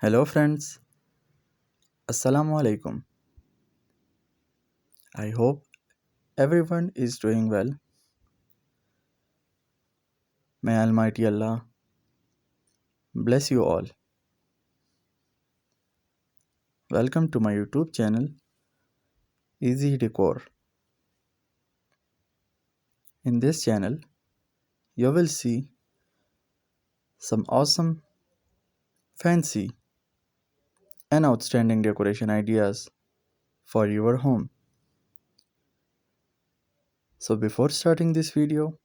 Hello friends, Assalamu alaikum. I hope everyone is doing well. May Almighty Allah bless you all. Welcome to my YouTube channel Easy Decor. In this channel, you will see some awesome, fancy, and outstanding decoration ideas for your home. So before starting this video,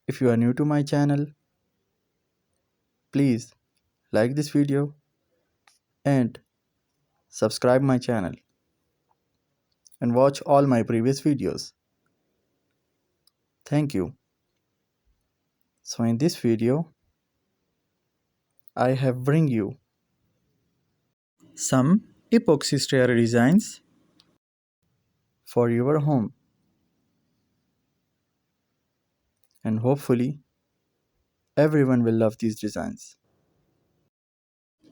if you are new to my channel, please like this video and subscribe my channel and watch all my previous videos. Thank you. So in this video, I have bring you some epoxy stair designs for your home, and hopefully everyone will love these designs.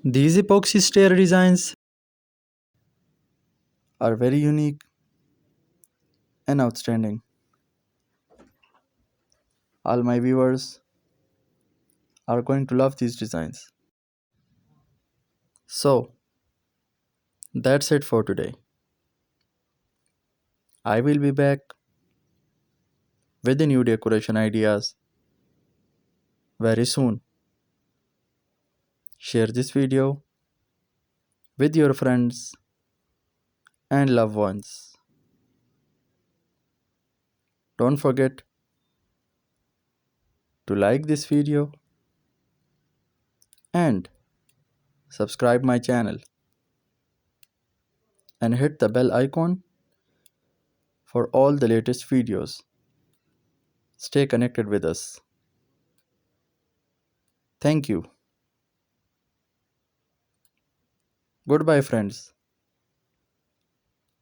These epoxy stair designs are very unique and outstanding. All my viewers are going to love these designs. So that's it for today. I will be back with the new decoration ideas very soon. Share this video with your friends and loved ones. Don't forget to like this video and subscribe my channel and hit the bell icon for all the latest videos. Stay connected with us. Thank you. Goodbye friends.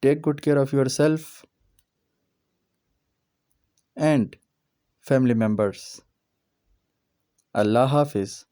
Take good care of yourself and family members. Allah Hafiz.